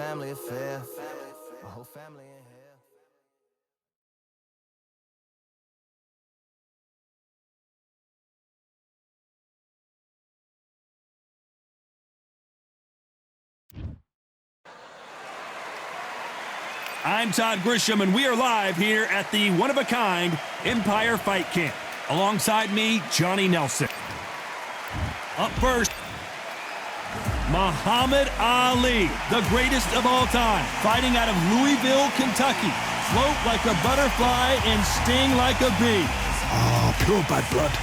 family affair. My whole family in here. I'm Todd Grisham, and we are live here at the one-of-a-kind Empire Fight Camp. Alongside me, Johnny Nelson. Up first, Muhammad Ali, the greatest of all time, fighting out of Louisville, Kentucky. Float like a butterfly and sting like a bee. Oh, pure bad blood.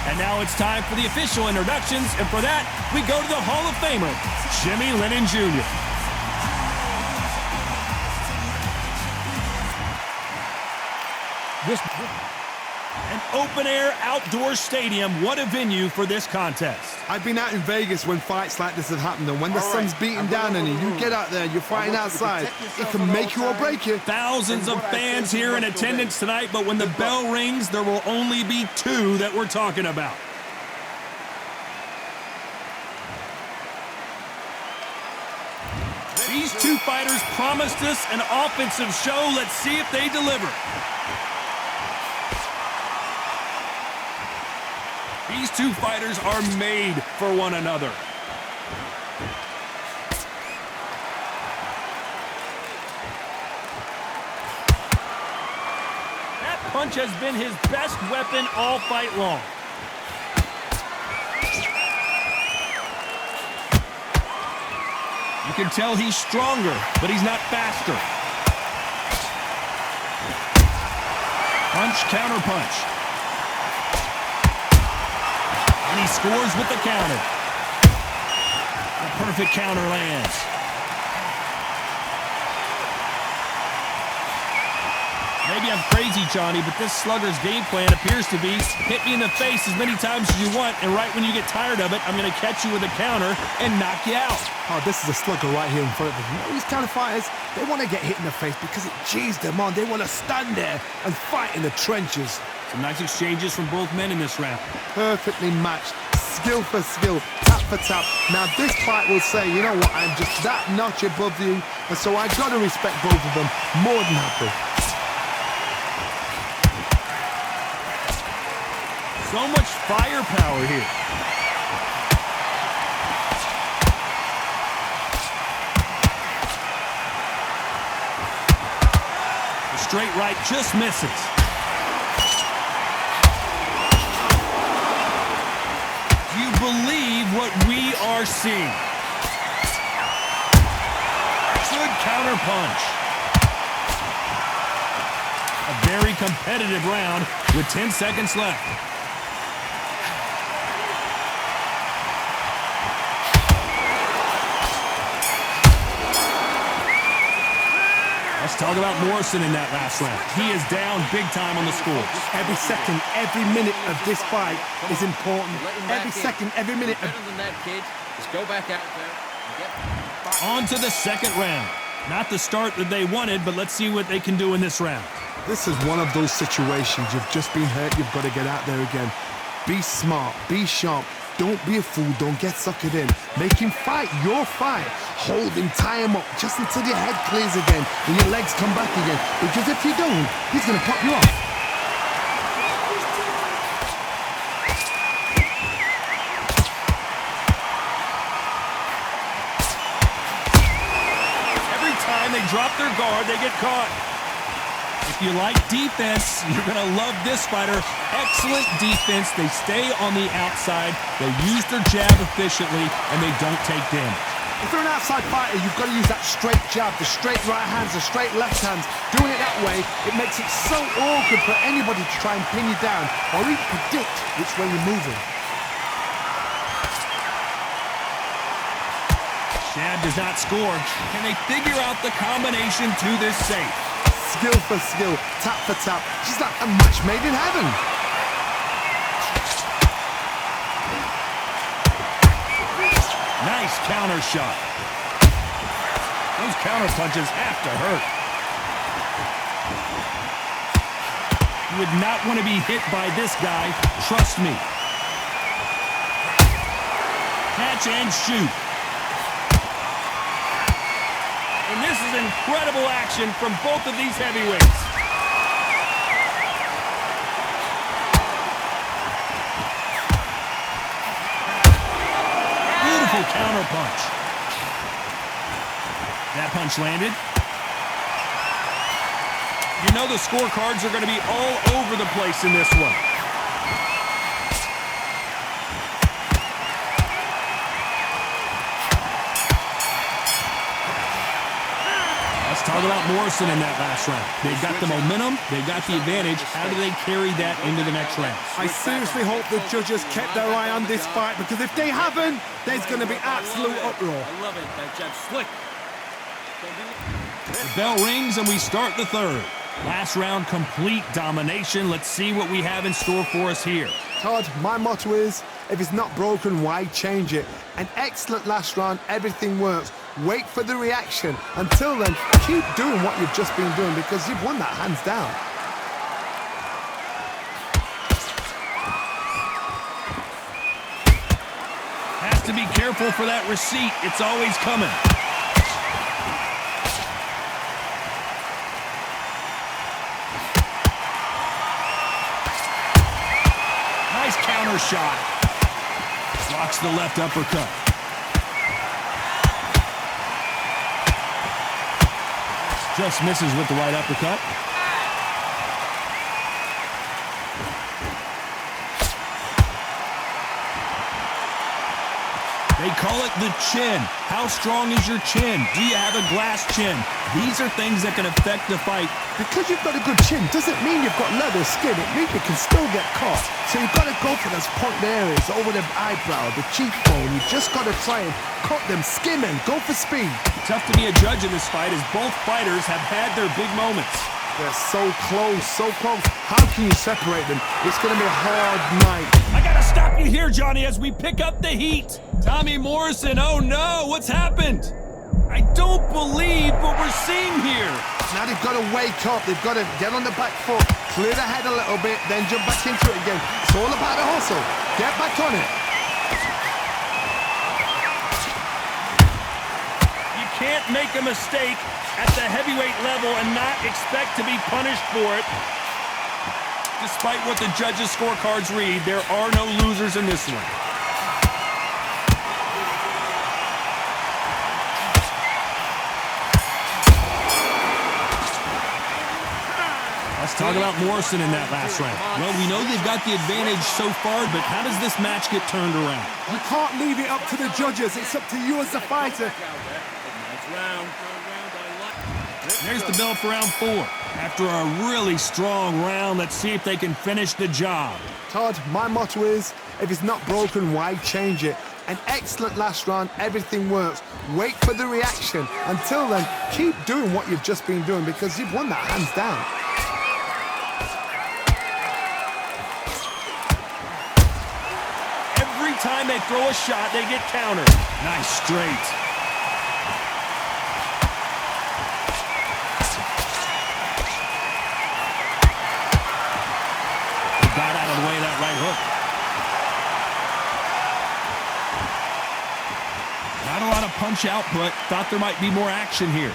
And now it's time for the official introductions, and for that, we go to the Hall of Famer, Jimmy Lennon Jr. An open-air outdoor stadium. What a venue for this contest. I've been out in Vegas when fights like this have happened, and when the sun's beating down on you, you get out there, you're fighting outside, it can make you or break you. Thousands of fans here in attendance tonight, but when the bell rings, there will only be two that we're talking about. These two fighters promised us an offensive show. Let's see if they deliver. These two fighters are made for one another. That punch has been his best weapon all fight long. You can tell he's stronger, but he's not faster. Punch, counter punch. And he scores with the counter. A perfect counter lands. Maybe I'm crazy, Johnny, but this slugger's game plan appears to be hit me in the face as many times as you want, and right when you get tired of it, I'm going to catch you with a counter and knock you out. Oh, this is a slugger right here in front of them. You know, these kind of fighters, they want to get hit in the face because it cheers them on. They want to stand there and fight in the trenches. Some nice exchanges from both men in this round. Perfectly matched, skill for skill, tap for tap. Now this fight will say, you know what, I'm just that notch above you, and so I got to respect both of them more than happy. So much firepower here. The straight right just misses. Do you believe what we are seeing? Good counter punch. A very competitive round with 10 seconds left. Let's talk about Morrison in that last round. He is down big time on the score. Every second, every minute of this fight is important. Every second, every minute. Better than that, kid. Just go back out there and get on to the second round. Not the start that they wanted, but let's see what they can do in this round. This is one of those situations. You've just been hurt. You've got to get out there again. Be smart. Be sharp. Don't be a fool. Don't get suckered in. Make him fight your fight. Hold him, tie him up, just until your head clears again and your legs come back again. Because if you don't, he's going to pop you off. Every time they drop their guard, they get caught. If you like defense, you're going to love this fighter. Excellent defense. They stay on the outside. They use their jab efficiently, and they don't take damage. If you're an outside fighter, you've got to use that straight jab, the straight right hands, the straight left hands. Doing it that way, it makes it so awkward for anybody to try and pin you down or even predict which way you're moving. Shad does not score. Can they figure out the combination to this safe? Skill for skill, tap for tap. She's like a match made in heaven. Nice counter shot. Those counter punches have to hurt. You would not want to be hit by this guy, trust me. Catch and shoot. This is incredible action from both of these heavyweights. Beautiful counter punch. That punch landed. You know the scorecards are going to be all over the place in this one. Let's talk about Morrison in that last round. They got the momentum. They got the advantage. How do they carry that into the next round? I seriously hope the judges kept their eye on this fight, because if they haven't, there's going to be absolute uproar. I love it. That jab slick. The bell rings and we start the third. Last round, complete domination. Let's see what we have in store for us here. Todd, my motto is, if it's not broken, why change it? An excellent last round, everything works. Wait for the reaction. Until then, keep doing what you've just been doing, because you've won that hands down. Has to be careful for that receipt. It's always coming. Nice counter shot. Blocks the left uppercut. Just misses with the right uppercut. They call it the chin. How strong is your chin? Do you have a glass chin? These are things that can affect the fight. Because you've got a good chin doesn't mean you've got leather skin. It means you can still get caught. So you've got to go for those point areas, over the eyebrow, the cheekbone. You've just got to try and cut them, skim them, go for speed. Tough to be a judge in this fight, as both fighters have had their big moments. They're so close, so close. How can you separate them? It's going to be a hard night. I gotta stop you here, Johnny, as we pick up the heat. Tommy Morrison, oh no, what's happened? I don't believe what we're seeing here. Now they've got to wake up. They've got to get on the back foot, clear the head a little bit, then jump back into it again. It's all about the hustle. Get back on it. You can't make a mistake at the heavyweight level and not expect to be punished for it. Despite what the judges' scorecards read, there are no losers in this one. Let's talk about Morrison in that last round. Well, we know they've got the advantage so far, but how does this match get turned around? You can't leave it up to the judges. It's up to you as the fighter. There's the bell for round 4. After a really strong round, let's see if they can finish the job. Todd, my motto is, if it's not broken, why change it? An excellent last round, everything works. Wait for the reaction. Until then, keep doing what you've just been doing, because you've won that hands down. Every time they throw a shot, they get countered. Nice straight. Got out of the way of that right hook. Not a lot of punch output. Thought there might be more action here.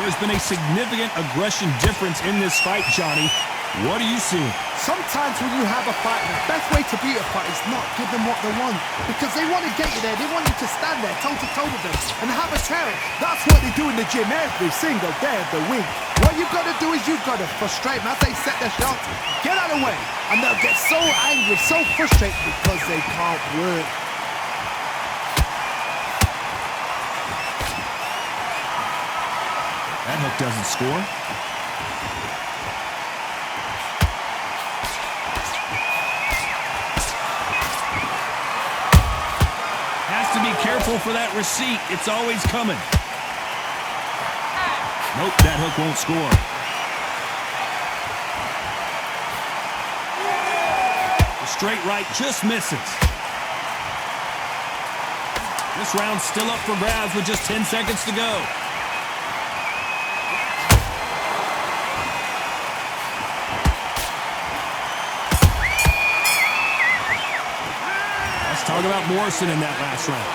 There's been a significant aggression difference in this fight, Johnny. What are you seeing? Sometimes when you have a fight, the best way to beat a fight is not give them what they want. Because they want to get you there. They want you to stand there toe-to-toe with them and have a chat. That's what they do in the gym every single day of the week. What you've got to do is you've got to frustrate them as they set their shots. Get out of the way. And they'll get so angry, so frustrated because they can't work. That hook doesn't score. Has to be careful for that receipt. It's always coming. Nope, that hook won't score. The straight right just misses. This round's still up for grabs with just 10 seconds to go. talk about Morrison in that last round.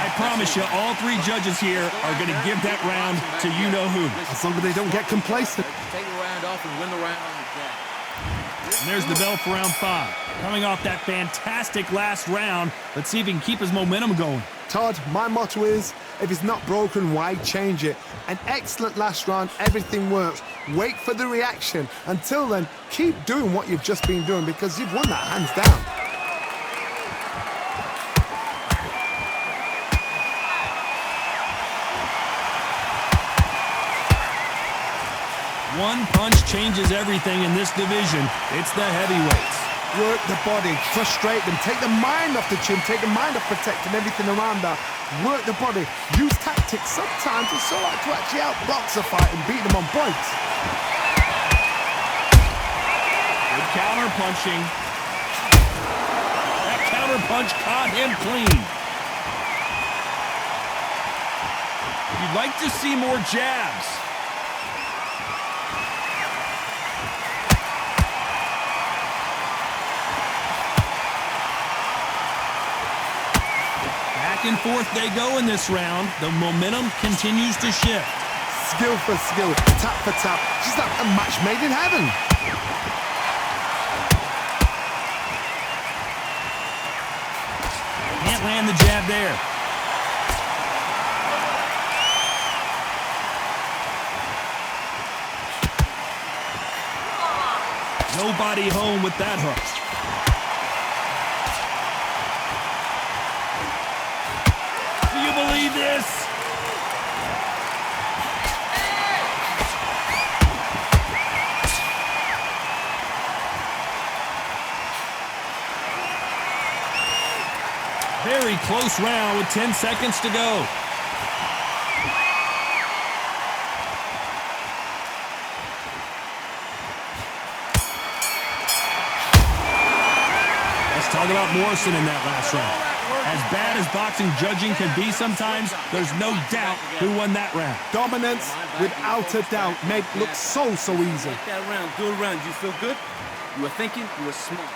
I promise you, all three judges here are going to give that round to you-know-who. As long as they don't get complacent. Take the round off and win the round on the deck. And there's the bell for round 5. Coming off that fantastic last round, let's see if he can keep his momentum going. Todd, my motto is, if it's not broken, why change it? An excellent last round, everything works. Wait for the reaction. Until then, keep doing what you've just been doing because you've won that hands down. One punch changes everything in this division. It's the heavyweights. Work the body, frustrate them, take the mind off the chin, take the mind off protecting everything around that. Work the body, use tactics. Sometimes it's so hard to actually outbox a fight and beat them on points. Good counter punching. That counter punch caught him clean. You'd like to see more jabs. Back and forth they go in this round. The momentum continues to shift. Skill for skill, tap for tap. Just like a match made in heaven. Can't land the jab there. Nobody home with that hook. Do you believe this? Very close round with 10 seconds to go. Let's talk about Morrison in that last round. As bad as boxing judging can be sometimes, there's no doubt who won that round. Dominance, without a doubt, made it look so easy. That round, good round. You feel good? You were thinking, you were smart.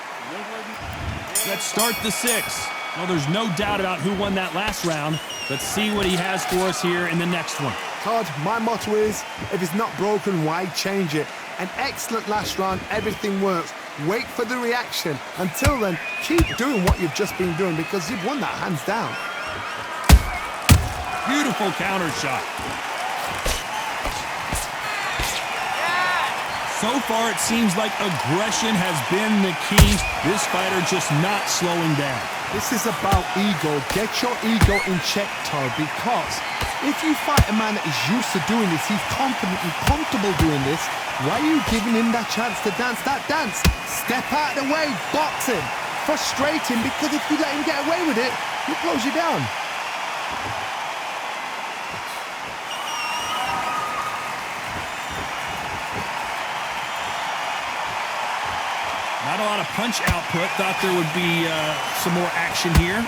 Let's start the 6th. Well, there's no doubt about who won that last round. Let's see what he has for us here in the next one. Todd, my motto is, if it's not broken, why change it? An excellent last round, everything works. Wait for the reaction. Until then, keep doing what you've just been doing because you've won that hands down. Beautiful counter shot. So far, it seems like aggression has been the key. This fighter just not slowing down. This is about ego. Get your ego in check, Todd, because if you fight a man that is used to doing this, he's confident and comfortable doing this, why are you giving him that chance to dance that dance? Step out of the way, box him, frustrate him, because if you let him get away with it, he'll close you down. Not a lot of punch output. Thought there would be some more action here.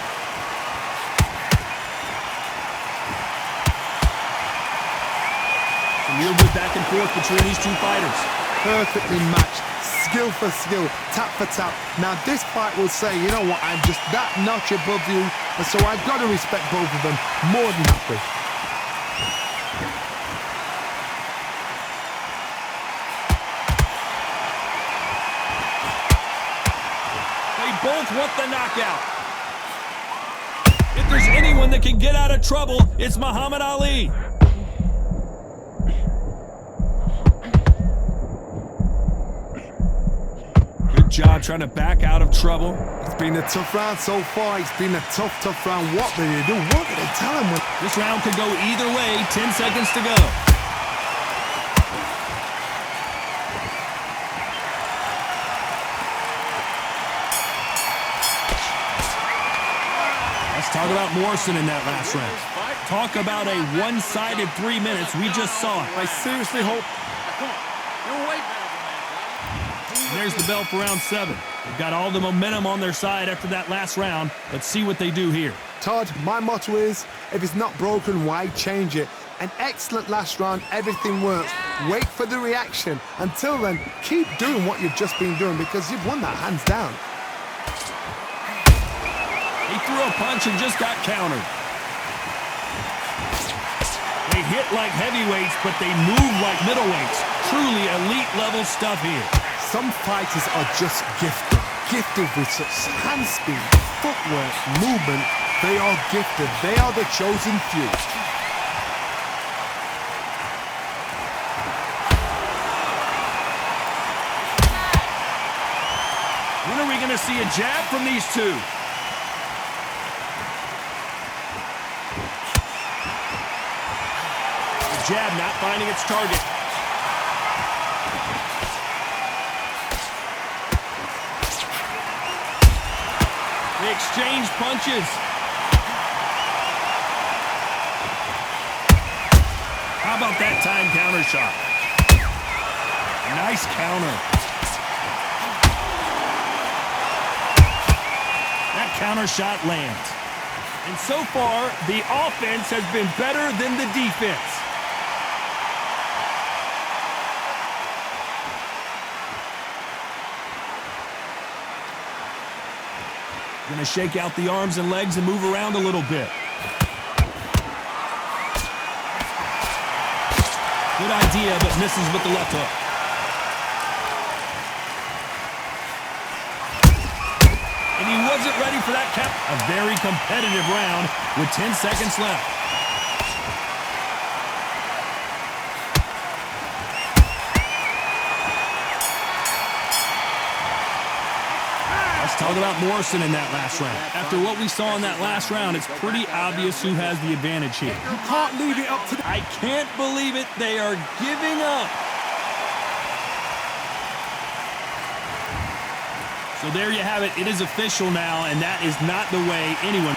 Some real good back and forth between these two fighters. Perfectly matched, skill for skill, tap for tap. Now this fight will say, you know what, I'm just that notch above you, and so I've got to respect both of them more than happy. Both want the knockout. If there's anyone that can get out of trouble, it's Muhammad Ali. Good job trying to back out of trouble. It's been a tough round so far. It's been a tough round. What did they do? What did they tell him? This round could go either way. 10 seconds to go. Talk about Morrison in that last round. Talk about a one-sided 3 minutes. We just saw it. I seriously hope. And there's the bell for round 7. They've got all the momentum on their side after that last round. Let's see what they do here. Todd, my motto is, if it's not broken, why change it? An excellent last round, everything works. Wait for the reaction. Until then, keep doing what you've just been doing because you've won that hands down. He threw a punch and just got countered. They hit like heavyweights, but they move like middleweights. Truly elite level stuff here. Some fighters are just gifted. Gifted with such hand speed, footwork, movement. They are gifted. They are the chosen few. When are we going to see a jab from these two? The jab not finding its target. They exchange punches. How about that time counter shot? Nice counter. That counter shot lands. And so far, the offense has been better than the defense. Going to shake out the arms and legs and move around a little bit. Good idea, but misses with the left hook. And he wasn't ready for that count. A very competitive round with 10 seconds left. Let's talk about Morrison in that last round. After what we saw in that last round, it's pretty obvious who has the advantage here. You can't leave it up to the... I can't believe it. They are giving up. So there you have it. It is official now, and that is not the way anyone...